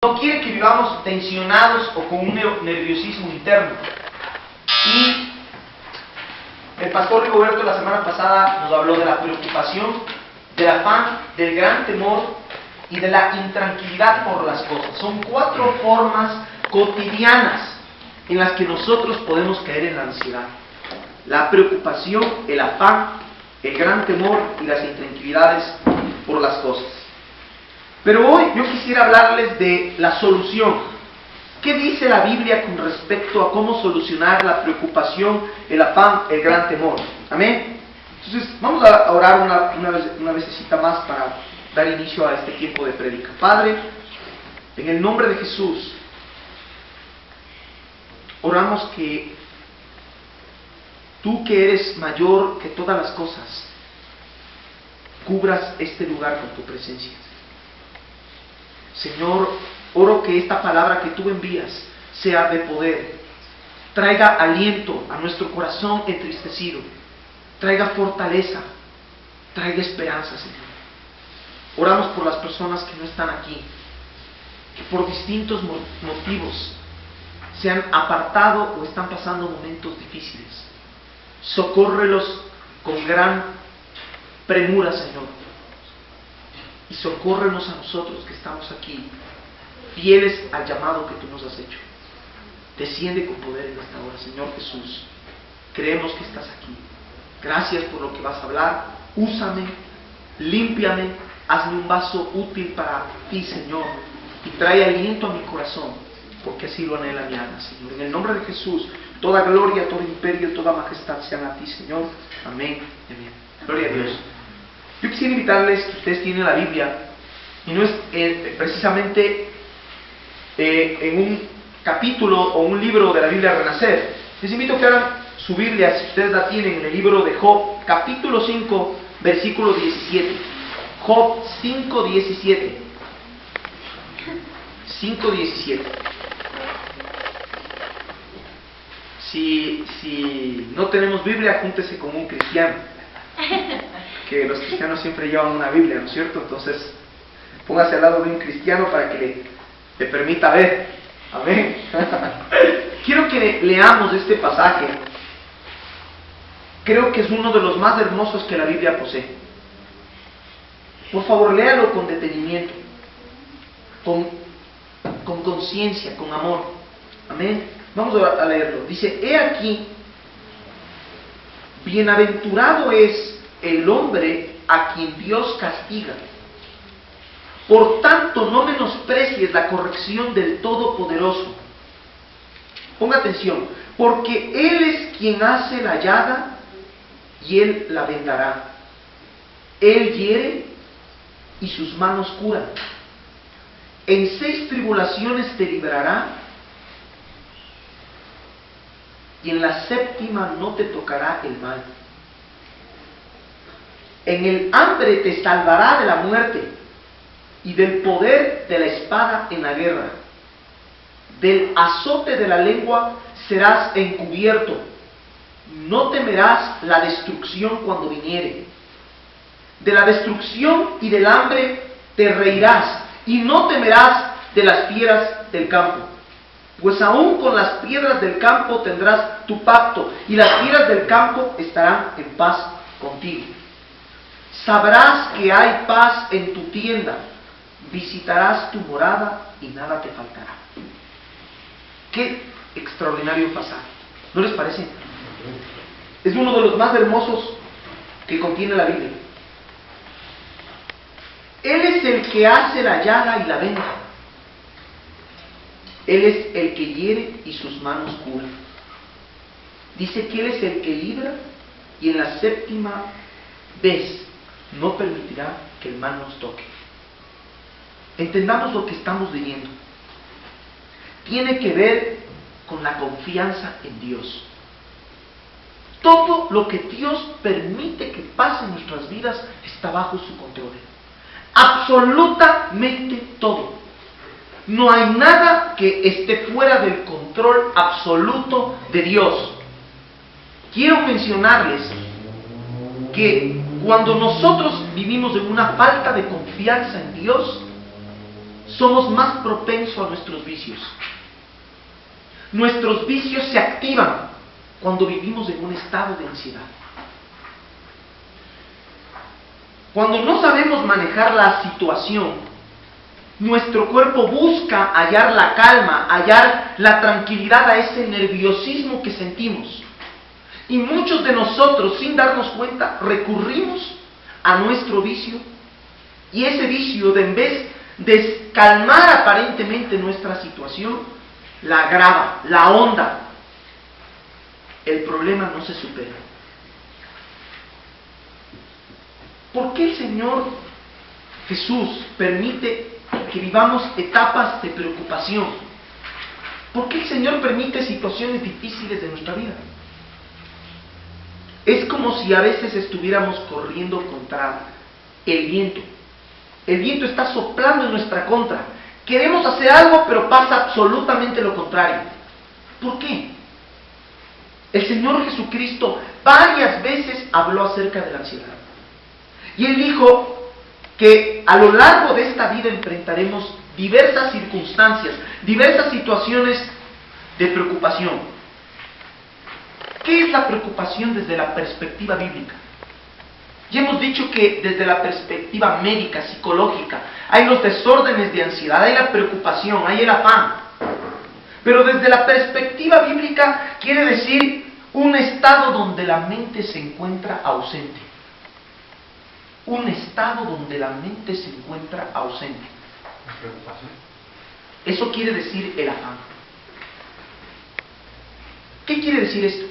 No quiere que vivamos tensionados o con un nerviosismo interno. Y el pastor Rigoberto la semana pasada nos habló de la preocupación, del afán, del gran temor y de la intranquilidad por las cosas. Son 4 formas cotidianas en las que nosotros podemos caer en la ansiedad: la preocupación, el afán, el gran temor y las intranquilidades por las cosas. Pero hoy yo quisiera hablarles de la solución. ¿Qué dice la Biblia con respecto a cómo solucionar la preocupación, el afán, el gran temor? Amén. Entonces vamos a orar una vecesita más para dar inicio a este tiempo de prédica. Padre, en el nombre de Jesús, oramos que tú, que eres mayor que todas las cosas, cubras este lugar con tu presencia. Señor, oro que esta palabra que tú envías sea de poder, traiga aliento a nuestro corazón entristecido, traiga fortaleza, traiga esperanza, Señor. Oramos por las personas que no están aquí, que por distintos motivos se han apartado o están pasando momentos difíciles. Socórrelos con gran premura, Señor. Y socórrenos a nosotros que estamos aquí, fieles al llamado que tú nos has hecho. Desciende con poder en esta hora, Señor Jesús. Creemos que estás aquí. Gracias por lo que vas a hablar. Úsame, límpiame, hazme un vaso útil para ti, Señor. Y trae aliento a mi corazón, porque así lo anhela mi alma, Señor. En el nombre de Jesús, toda gloria, todo imperio, toda majestad sean a ti, Señor. Amén. Amén. Gloria a Dios. Yo quisiera invitarles, que ustedes tienen la Biblia, y no es precisamente en un capítulo o un libro de la Biblia Renacer. Les invito a que hagan su Biblia, si ustedes la tienen, en el libro de Job, capítulo 5, versículo 17. Job 5:17. 5:17. Si no tenemos Biblia, júntese con un cristiano, que los cristianos siempre llevan una Biblia, ¿no es cierto? Entonces, póngase al lado de un cristiano para que le permita ver. Amén. Quiero que leamos este pasaje. Creo que es uno de los más hermosos que la Biblia posee. Por favor, léalo con detenimiento, con conciencia, con amor. Amén. Vamos a leerlo. Dice: he aquí, bienaventurado es el hombre a quien Dios castiga. Por tanto, no menosprecies la corrección del Todopoderoso. Ponga atención, porque Él es quien hace la llaga y Él la vendará. Él hiere y sus manos curan. En 6 tribulaciones te librará, y en la 7ª no te tocará el mal. En el hambre te salvará de la muerte, y del poder de la espada en la guerra. Del azote de la lengua serás encubierto. No temerás la destrucción cuando viniere. De la destrucción y del hambre te reirás, y no temerás de las fieras del campo. Pues aún con las piedras del campo tendrás tu pacto, y las fieras del campo estarán en paz contigo. Sabrás que hay paz en tu tienda, visitarás tu morada y nada te faltará. Qué extraordinario pasaje, ¿no les parece? Es uno de los más hermosos que contiene la Biblia. Él es el que hace la llaga y la venda. Él es el que hiere y sus manos curan. Dice que Él es el que libra, y en la 7ª vez no permitirá que el mal nos toque. Entendamos lo que estamos viviendo. Tiene que ver con la confianza en Dios. Todo lo que Dios permite que pase en nuestras vidas está bajo su control. Absolutamente todo. No hay nada que esté fuera del control absoluto de Dios. Quiero mencionarles que cuando nosotros vivimos en una falta de confianza en Dios, somos más propensos a nuestros vicios. Nuestros vicios se activan cuando vivimos en un estado de ansiedad. Cuando no sabemos manejar la situación, nuestro cuerpo busca hallar la calma, hallar la tranquilidad a ese nerviosismo que sentimos. Y muchos de nosotros, sin darnos cuenta, recurrimos a nuestro vicio, y ese vicio, en vez de calmar aparentemente nuestra situación, la agrava, la ahonda. El problema no se supera. ¿Por qué el Señor Jesús permite que vivamos etapas de preocupación? ¿Por qué el Señor permite situaciones difíciles de nuestra vida? Es como si a veces estuviéramos corriendo contra el viento. El viento está soplando en nuestra contra. Queremos hacer algo, pero pasa absolutamente lo contrario. ¿Por qué? El Señor Jesucristo varias veces habló acerca de la ansiedad. Y Él dijo que a lo largo de esta vida enfrentaremos diversas circunstancias, diversas situaciones de preocupación. ¿Qué es la preocupación desde la perspectiva bíblica? Ya hemos dicho que desde la perspectiva médica, psicológica, hay los desórdenes de ansiedad, hay la preocupación, hay el afán. Pero desde la perspectiva bíblica quiere decir un estado donde la mente se encuentra ausente. Un estado donde la mente se encuentra ausente. ¿La preocupación? Eso quiere decir el afán. ¿Qué quiere decir esto?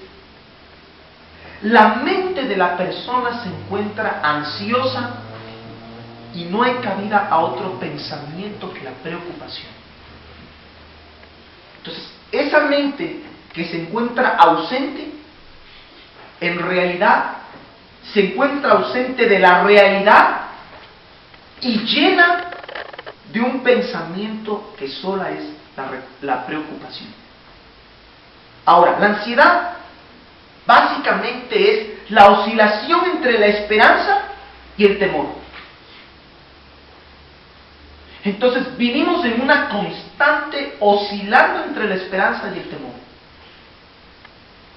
La mente de la persona se encuentra ansiosa y no hay cabida a otro pensamiento que la preocupación. Entonces, esa mente que se encuentra ausente, en realidad se encuentra ausente de la realidad y llena de un pensamiento que sola es la preocupación. Ahora, la ansiedad básicamente es la oscilación entre la esperanza y el temor. Entonces vivimos en una constante oscilando entre la esperanza y el temor.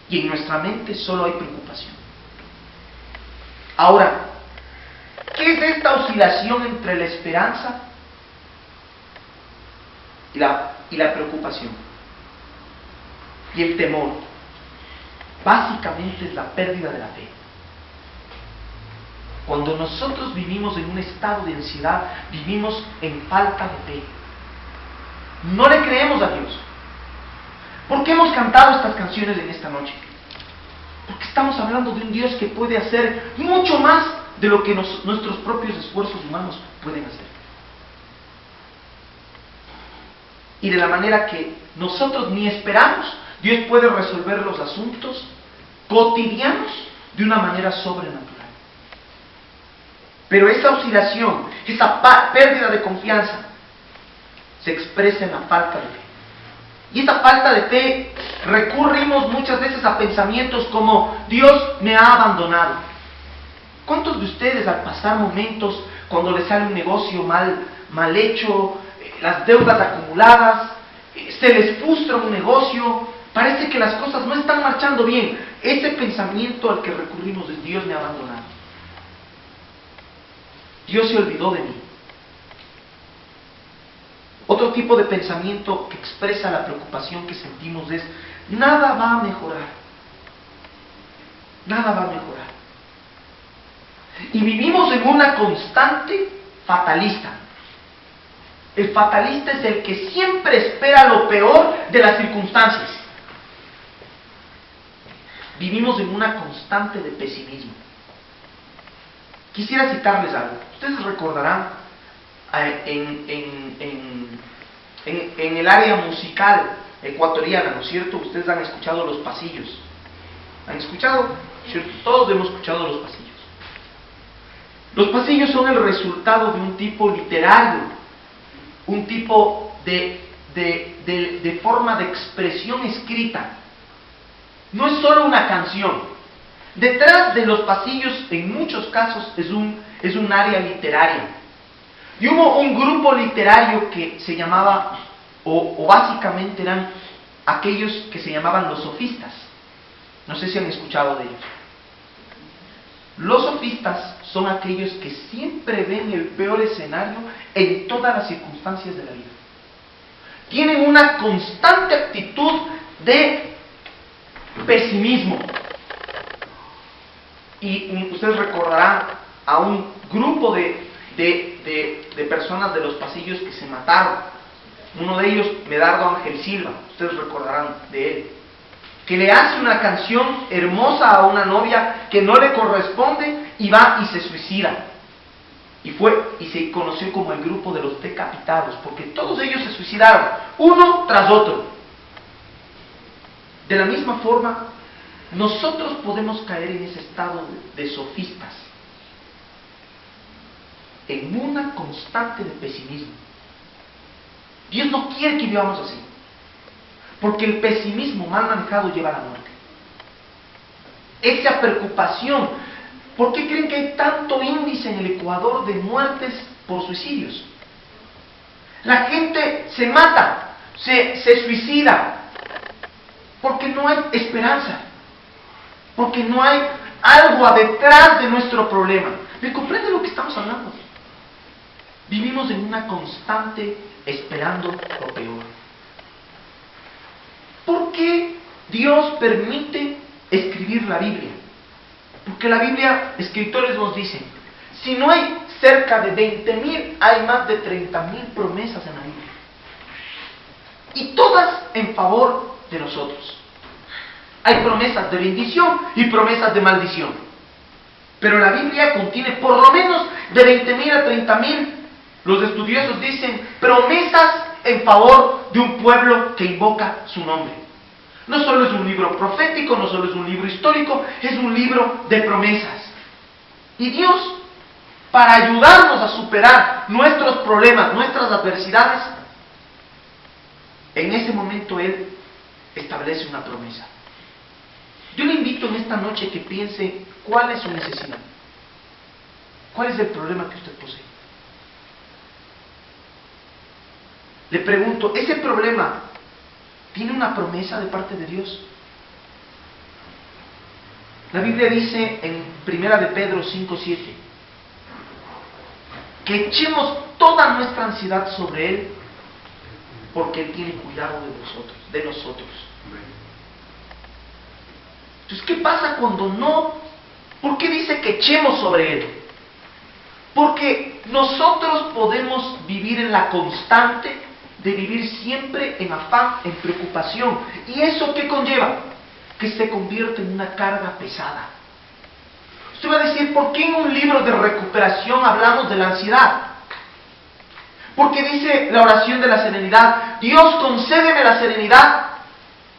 Y en nuestra mente solo hay preocupación. Ahora, ¿qué es esta oscilación entre la esperanza y la preocupación? Y el temor. Básicamente es la pérdida de la fe. Cuando nosotros vivimos en un estado de ansiedad, vivimos en falta de fe. No le creemos a Dios. ¿Por qué hemos cantado estas canciones en esta noche? Porque estamos hablando de un Dios que puede hacer mucho más de lo que nuestros propios esfuerzos humanos pueden hacer. Y de la manera que nosotros ni esperamos, Dios puede resolver los asuntos cotidianos de una manera sobrenatural. Pero esa oscilación, esa pérdida de confianza, se expresa en la falta de fe. Y esa falta de fe recurrimos muchas veces a pensamientos como Dios me ha abandonado. ¿Cuántos de ustedes al pasar momentos cuando les sale un negocio mal hecho, las deudas acumuladas, se les frustra un negocio, parece que las cosas no están marchando bien? Ese pensamiento al que recurrimos es Dios me ha abandonado. Dios se olvidó de mí. Otro tipo de pensamiento que expresa la preocupación que sentimos es nada va a mejorar. Nada va a mejorar. Y vivimos en una constante fatalista. El fatalista es el que siempre espera lo peor de las circunstancias. Vivimos en una constante de pesimismo. Quisiera citarles algo. Ustedes recordarán en el área musical ecuatoriana, ¿no es cierto? Ustedes han escuchado los pasillos. ¿Han escuchado? ¿Cierto? Todos hemos escuchado los pasillos. Los pasillos son el resultado de un tipo literario, un tipo de forma de expresión escrita. No es solo una canción. Detrás de los pasillos, en muchos casos, es un área literaria. Y hubo un grupo literario que se llamaba, o básicamente eran aquellos que se llamaban los sofistas. No sé si han escuchado de ellos. Los sofistas son aquellos que siempre ven el peor escenario en todas las circunstancias de la vida. Tienen una constante actitud de pesimismo. Y ustedes recordarán a un grupo de personas de los pasillos que se mataron. Uno de ellos, Medardo Ángel Silva, ustedes recordarán de él, que le hace una canción hermosa a una novia que no le corresponde y va y se suicida. Y se conoció como el grupo de los decapitados, porque todos ellos se suicidaron, uno tras otro. De la misma forma, nosotros podemos caer en ese estado de sofistas, en una constante de pesimismo. Dios no quiere que vivamos así, porque el pesimismo mal manejado lleva a la muerte. Esa preocupación, ¿por qué creen que hay tanto índice en el Ecuador de muertes por suicidios? La gente se mata, se suicida, porque no hay esperanza, porque no hay algo detrás de nuestro problema. ¿Me comprende lo que estamos hablando? Vivimos en una constante esperando lo peor. ¿Por qué Dios permite escribir la Biblia? Porque la Biblia, escritores nos dicen, si no hay cerca de 20,000, hay más de 30,000 promesas en la Biblia. Y todas en favor de nosotros. Hay promesas de bendición y promesas de maldición. Pero la Biblia contiene por lo menos de 20,000 a 30,000, los estudiosos dicen, promesas en favor de un pueblo que invoca su nombre. No solo es un libro profético, no solo es un libro histórico, es un libro de promesas. Y Dios, para ayudarnos a superar nuestros problemas, nuestras adversidades, en ese momento Él establece una promesa. Yo le invito en esta noche que piense cuál es su necesidad. ¿Cuál es el problema que usted posee? Le pregunto, ¿ese problema tiene una promesa de parte de Dios? La Biblia dice en 1 de Pedro 5:7 que echemos toda nuestra ansiedad sobre Él porque Él tiene cuidado de nosotros. Entonces, ¿qué pasa cuando no? ¿Por qué dice que echemos sobre Él? Porque nosotros podemos vivir en la constante de vivir siempre en afán, en preocupación. ¿Y eso qué conlleva? Que se convierte en una carga pesada. Usted va a decir, ¿por qué en un libro de recuperación hablamos de la ansiedad? Porque dice la oración de la serenidad, Dios concédeme la serenidad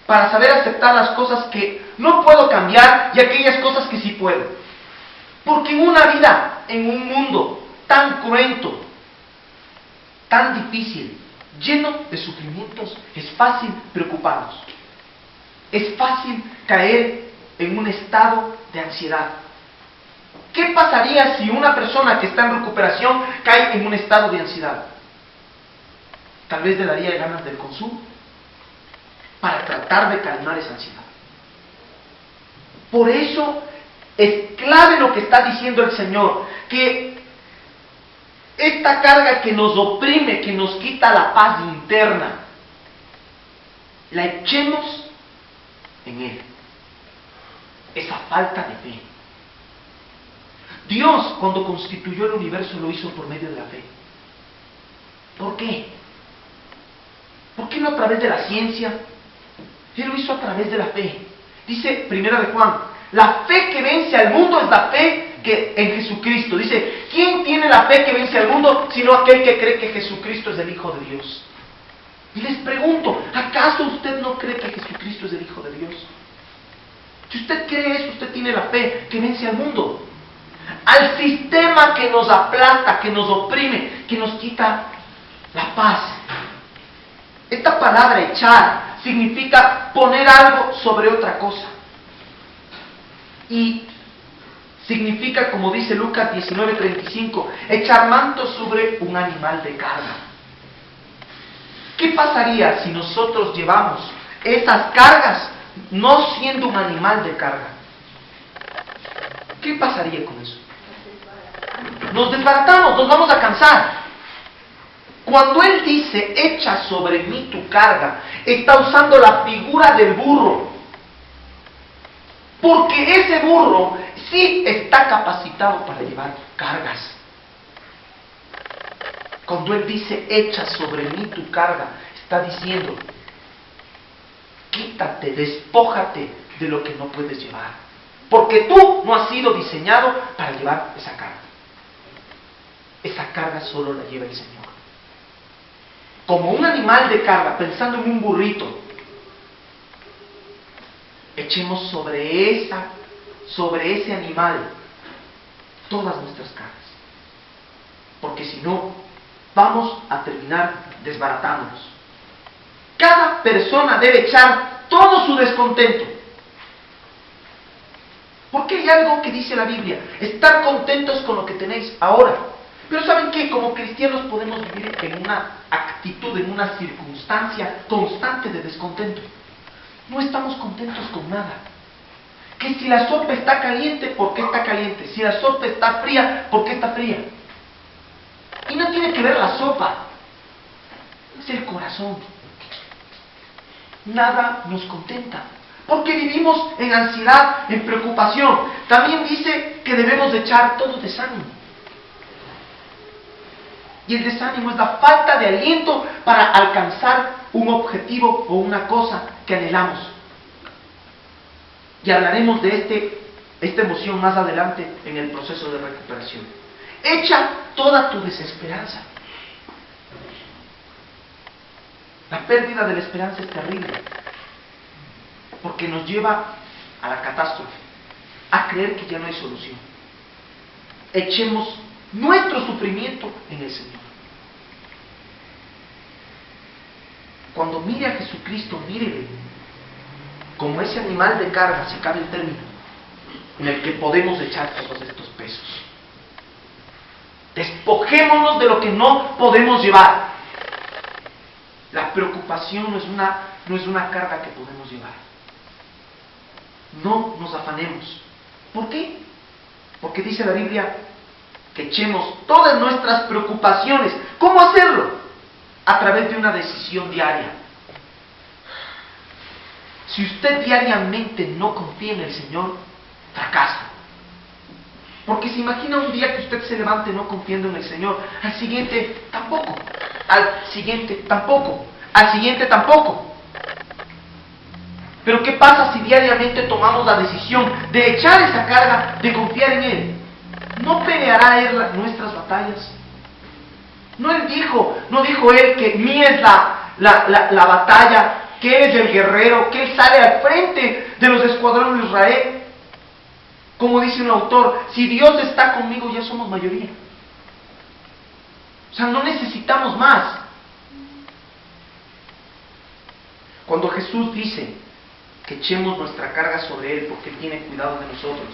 para saber aceptar las cosas que no puedo cambiar y aquellas cosas que sí puedo. Porque en una vida, en un mundo tan cruento, tan difícil, lleno de sufrimientos, es fácil preocuparnos. Es fácil caer en un estado de ansiedad. ¿Qué pasaría si una persona que está en recuperación cae en un estado de ansiedad? Tal vez le daría ganas del consumo para tratar de calmar esa ansiedad. Por eso es clave lo que está diciendo el Señor, que esta carga que nos oprime, que nos quita la paz interna, la echemos en Él. Esa falta de fe. Dios, cuando constituyó el universo, lo hizo por medio de la fe. ¿Por qué? ¿Por qué no a través de la ciencia? Él lo hizo a través de la fe. Dice 1 de Juan, la fe que vence al mundo es la fe que en Jesucristo. Dice, ¿quién tiene la fe que vence al mundo sino aquel que cree que Jesucristo es el Hijo de Dios? Y les pregunto, ¿acaso usted no cree que Jesucristo es el Hijo de Dios? Si usted cree eso, usted tiene la fe que vence al mundo, al sistema que nos aplasta, que nos oprime, que nos quita la paz. Esta palabra echar significa poner algo sobre otra cosa. Y significa, como dice Lucas 19:35, echar manto sobre un animal de carga. ¿Qué pasaría si nosotros llevamos esas cargas no siendo un animal de carga? ¿Qué pasaría con eso? Nos desbaratamos, nos vamos a cansar. Cuando Él dice, echa sobre mí tu carga, está usando la figura del burro. Porque ese burro sí está capacitado para llevar cargas. Cuando Él dice, echa sobre mí tu carga, está diciendo, quítate, despójate de lo que no puedes llevar. Porque tú no has sido diseñado para llevar esa carga. Esa carga solo la lleva el Señor. Como un animal de carga, pensando en un burrito, echemos sobre ese animal todas nuestras cargas. Porque si no, vamos a terminar desbaratándonos. Cada persona debe echar todo su descontento. Porque hay algo que dice la Biblia, estar contentos con lo que tenéis ahora. Pero ¿saben qué? Como cristianos podemos vivir en una actitud, en una circunstancia constante de descontento. No estamos contentos con nada. Que si la sopa está caliente, ¿por qué está caliente? Si la sopa está fría, ¿por qué está fría? Y no tiene que ver la sopa, es el corazón. Nada nos contenta, porque vivimos en ansiedad, en preocupación. También dice que debemos de echar todo desánimo. Y el desánimo es la falta de aliento para alcanzar un objetivo o una cosa que anhelamos. Y hablaremos de esta emoción más adelante en el proceso de recuperación. Echa toda tu desesperanza. La pérdida de la esperanza es terrible, porque nos lleva a la catástrofe, a creer que ya no hay solución. Echemos nuestro sufrimiento en el Señor. Cuando mire a Jesucristo, mírele como ese animal de carga, si cabe el término, en el que podemos echar todos estos pesos. Despojémonos de lo que no podemos llevar. La preocupación no es una carga que podemos llevar. No nos afanemos. ¿Por qué? Porque dice la Biblia que echemos todas nuestras preocupaciones. ¿Cómo hacerlo? A través de una decisión diaria. Si usted diariamente no confía en el Señor, fracasa. Porque se imagina un día que usted se levante no confiando en el Señor, al siguiente tampoco, al siguiente tampoco, al siguiente tampoco. Pero ¿qué pasa si diariamente tomamos la decisión de echar esa carga, de confiar en Él? ¿No peleará Él nuestras batallas? No dijo Él que mía es la batalla, que Él es el guerrero, que Él sale al frente de los escuadrones de Israel. Como dice un autor, si Dios está conmigo ya somos mayoría. O sea, no necesitamos más. Cuando Jesús dice que echemos nuestra carga sobre Él porque Él tiene cuidado de nosotros,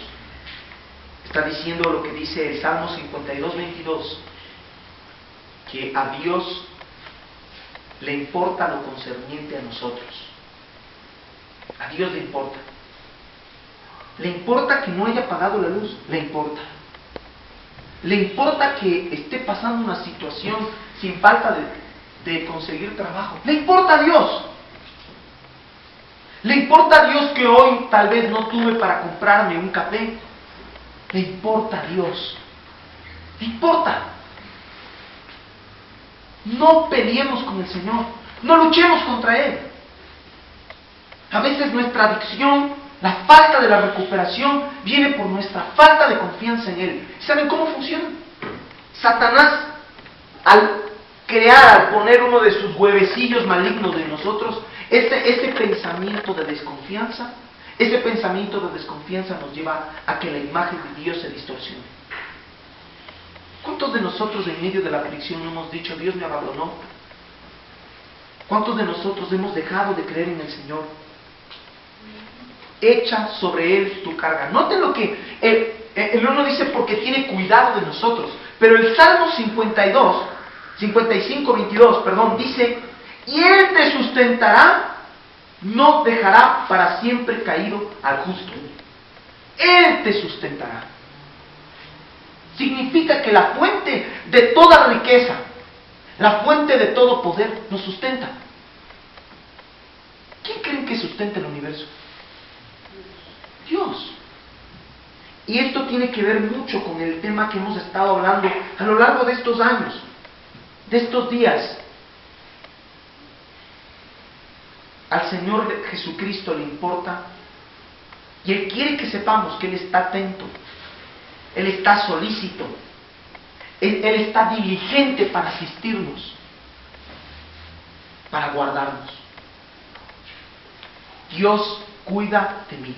está diciendo lo que dice el Salmo 52:22, que a Dios le importa lo concerniente a nosotros. A Dios le importa. Le importa que no haya apagado la luz, le importa. Le importa que esté pasando una situación sin falta de conseguir trabajo. Le importa a Dios. Le importa a Dios que hoy tal vez no tuve para comprarme un café. Le importa a Dios. Le importa. No peleemos con el Señor. No luchemos contra Él. A veces nuestra adicción, la falta de la recuperación, viene por nuestra falta de confianza en Él. ¿Saben cómo funciona? Satanás, al poner uno de sus huevecillos malignos en nosotros, ese pensamiento de desconfianza, nos lleva a que la imagen de Dios se distorsione. ¿Cuántos de nosotros en medio de la aflicción hemos dicho, Dios me abandonó? ¿Cuántos de nosotros hemos dejado de creer en el Señor? Echa sobre Él tu carga. Noten lo que el 1 dice porque tiene cuidado de nosotros. Pero el Salmo 55:22, perdón, dice, y Él te sustentará, no dejará para siempre caído al justo. Él te sustentará. Significa que la fuente de toda riqueza, la fuente de todo poder, nos sustenta. ¿Quién creen que sustenta el universo? Dios. Y esto tiene que ver mucho con el tema que hemos estado hablando a lo largo de estos años, de estos días. Al Señor Jesucristo le importa y Él quiere que sepamos que Él está atento, Él está solícito, Él está diligente para asistirnos, para guardarnos. Dios cuida de mí.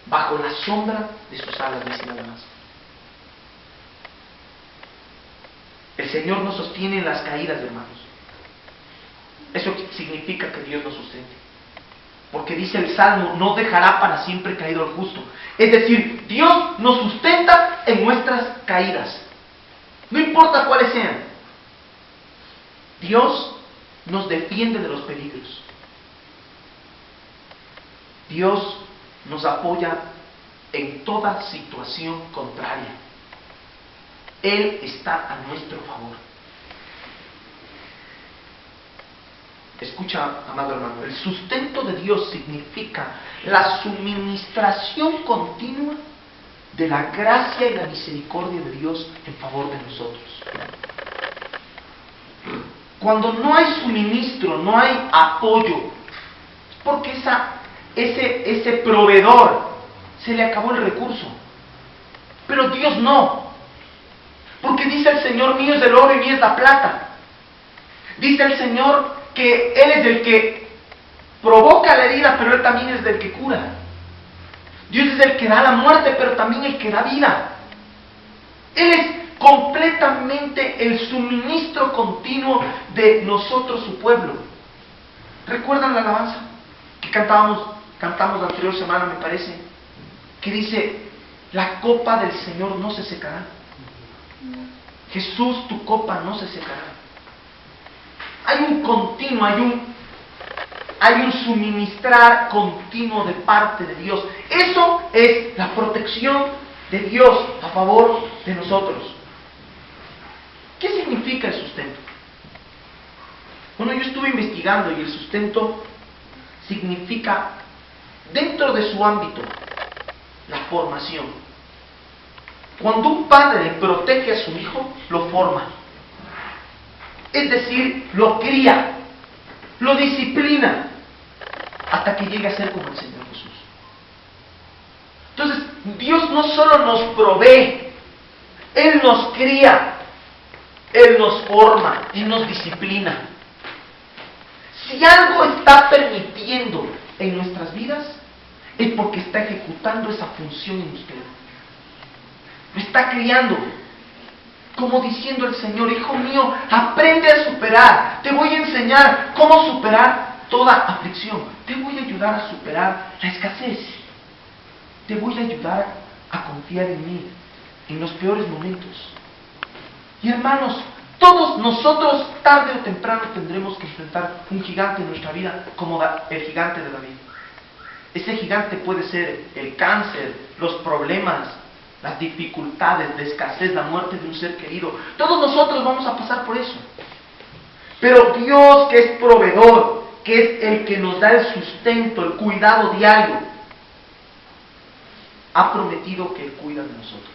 Bajo la sombra de sus alas, dice nada más. El Señor nos sostiene en las caídas, hermanos. Eso significa que Dios nos sustente. Porque dice el Salmo, no dejará para siempre caído el justo. Es decir, Dios nos sustenta en nuestras caídas. No importa cuáles sean. Dios nos defiende de los peligros. Dios nos apoya en toda situación contraria. Él está a nuestro favor. Escucha, amado hermano, el sustento de Dios significa la suministración continua de la gracia y la misericordia de Dios en favor de nosotros. Cuando no hay suministro, no hay apoyo, es porque ese proveedor se le acabó el recurso. Pero Dios no. Porque dice el Señor, mío es el oro y mío es la plata. Dice el Señor que Él es el que provoca la herida, pero Él también es el que cura. Dios es el que da la muerte, pero también el que da vida. Él es completamente el suministro continuo de nosotros, su pueblo. ¿Recuerdan la alabanza que cantamos la anterior semana, me parece? Que dice, la copa del Señor no se secará. Jesús, tu copa no se secará. Hay un continuo, hay un suministrar continuo de parte de Dios. Eso es la protección de Dios a favor de nosotros. ¿Qué significa el sustento? Bueno, yo estuve investigando y el sustento significa, dentro de su ámbito, la formación. Cuando un padre protege a su hijo, lo forma. Es decir, lo cría, lo disciplina, hasta que llegue a ser como el Señor Jesús. Entonces, Dios no solo nos provee, Él nos cría, Él nos forma, Él nos disciplina. Si algo está permitiendo en nuestras vidas, es porque está ejecutando esa función en usted. Lo está criando. Como diciendo el Señor, hijo mío, aprende a superar. Te voy a enseñar cómo superar toda aflicción. Te voy a ayudar a superar la escasez. Te voy a ayudar a confiar en mí en los peores momentos. Y hermanos, todos nosotros tarde o temprano tendremos que enfrentar un gigante en nuestra vida como el gigante de David. Ese gigante puede ser el cáncer, los problemas, las dificultades de escasez, la muerte de un ser querido. Todos nosotros vamos a pasar por eso. Pero Dios, que es proveedor, que es el que nos da el sustento, el cuidado diario, ha prometido que Él cuida de nosotros.